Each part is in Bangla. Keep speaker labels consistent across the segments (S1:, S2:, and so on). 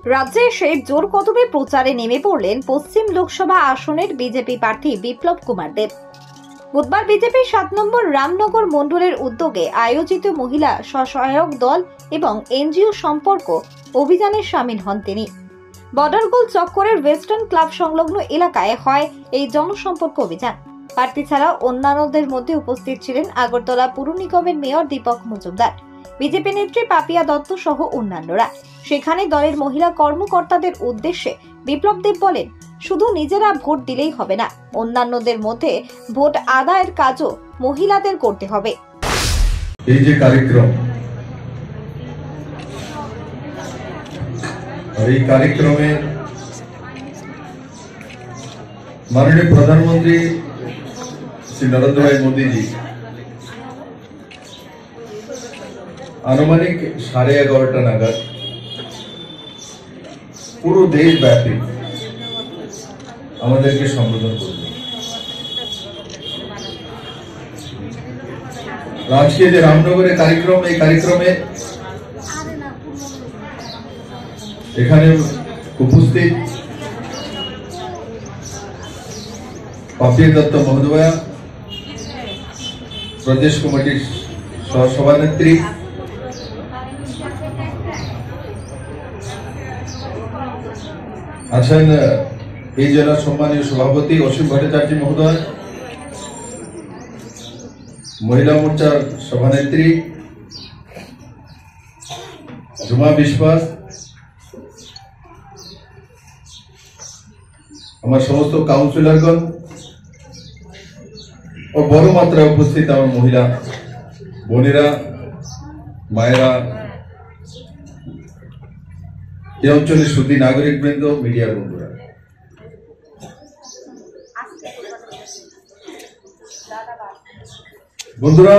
S1: রাজ্যে এসে জোর কদমে প্রচারে নেমে পড়লেন পশ্চিম লোকসভা আসনের বিজেপি প্রার্থী বিপ্লব কুমার দেব। বুধবার বিজেপির 7 নম্বর রামনগর মণ্ডলের উদ্যোগে আয়োজিত মহিলা স্বসহায়ক দল এবং এনজিও সম্পর্ক অভিযানে সামিল হন তিনি। বর্ডারগোল চক্করের ওয়েস্টার্ন ক্লাব সংলগ্ন এলাকায় হয় এই জনসম্পর্ক অভিযান। প্রার্থী ছাড়া অন্যান্যদের মধ্যে উপস্থিত ছিলেন আগরতলা পুর নিগমের মেয়র দীপক মজুমদার, বিজেপি নেত্রী পাপিয়া দত্ত সহ অন্যান্যরা। সেখানে দলের মহিলা কর্মকর্তাদের উদ্দেশ্যে বিপ্লব দেব বলেন, শুধু নিজেরা ভোট দিলেই হবে না, অন্যান্যদের মধ্যে ভোট আদায়ের কাজও মহিলাদের করতে হবে।
S2: এই যে কার্যক্রম, এই কার্যক্রমে মাননীয় প্রধানমন্ত্রী শ্রী নরেন্দ্র ভাই মোদী জি আনুমানিক 11:30 নাগাদ পুরো দেশব্যাপী আমাদেরকে সম্বোধন করবেন। আজকে যে রামনগরের কার্যক্রম, এই কার্যক্রমে এখানে উপস্থিত পাপিয়া দত্ত মহোদয়া, প্রদেশ কমিটির সহসভানেত্রী, আছেন এই জেলার সম্মানীয় সভাপতি অসীম ভট্টাচার্য মহোদয়, মহিলা মোর্চার সভানেত্রী ঝুমা বিশ্বাস, আমার সমস্ত কাউন্সিলরগণ ও বড় মাত্রায় উপস্থিত আমার মহিলা বোনেরা, মায়েরা, এই অঞ্চলের সুধী নাগরিক বৃন্দ, মিডিয়া বন্ধুরা, বন্ধুরা,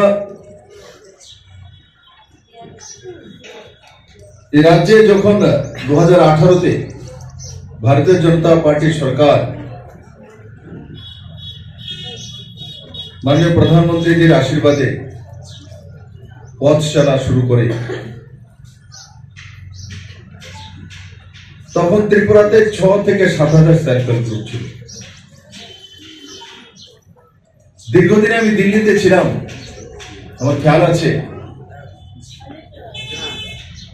S2: এই রাজ্যে যখন 2018-তে ভারতীয় জনতা পার্টির সরকার মাননীয় প্রধানমন্ত্রীজির আশীর্বাদে পথ চলা শুরু করে, তখন ত্রিপুরাতে 6 থেকে 7,000 সেলফ হেল্প গ্রুপ ছিল। দীর্ঘদিন আমি দিল্লিতে ছিলাম, আমার খেয়াল আছে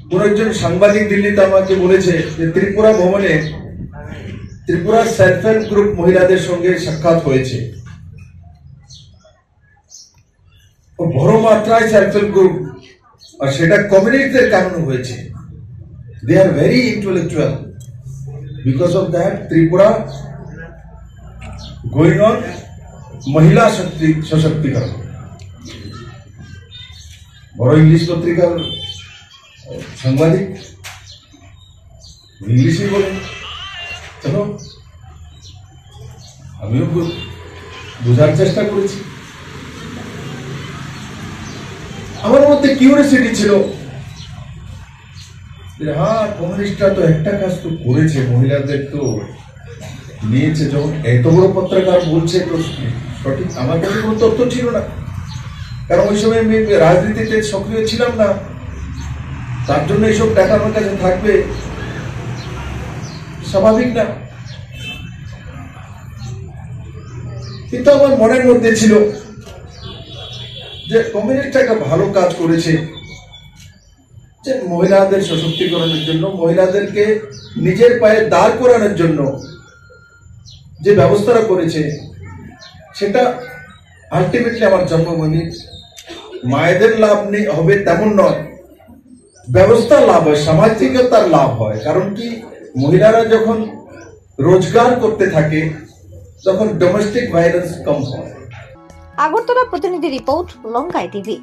S2: কোন একজন সাংবাদিক দিল্লিতে আমাকে বলেছে যে ত্রিপুরা ভবনে ত্রিপুরা সেলফ হেল্প গ্রুপ মহিলাদের সঙ্গে সাক্ষাৎ হয়েছে। বড় মাত্রায় সেলফ হেল্প গ্রুপ, আর সেটা কমিউনিটিদের কারণে হয়েছে। They are very intellectual, because of that Tripura going on মহিলা সশক্তিকরণ। বড় ইংলিশ পত্রিকার সাংবাদিক, ইংলিশই বলে, চলো আমিও বোঝার চেষ্টা করেছি। আমার মধ্যে কিউরিওসিটি ছিল, হ্যাঁ কমিউনিস্টরা তো একটা কাজ তো করেছে, মহিলাদের তো নিয়েছে। যখন এত বড় পত্রকার বলছে তো সঠিক, আমার কাছে কোনো তথ্য ছিল না, কারণ ওই সময় আমি রাজনীতিতে সক্রিয় ছিলাম না, তার জন্য এইসব ডাটা আমার কাছে থাকবে স্বাভাবিক না। কিন্তু আমার মনের মধ্যে ছিল যে কমিউনিস্ট একটা ভালো কাজ করেছে, যে মহিলাদের সশক্তিকরণের জন্য, মহিলাদেরকে নিজের পায়ে দাঁড় করানোর জন্য যে ব্যবস্থাটা করেছে, সেটা আলটিমেটলি আমার জন্মভূমি মায়েদের লাভ হবে তেমন নয়, ব্যবস্থার লাভ হয়, সামাজিকতার লাভ হয়। কারণ কি, মহিলারা যখন রোজগার করতে থাকে তখন ডোমেস্টিক ভায়োলেন্স কম হয়।
S1: আগরতলা প্রতিনিধি রিপোর্ট, লঙ্কাই টিভি।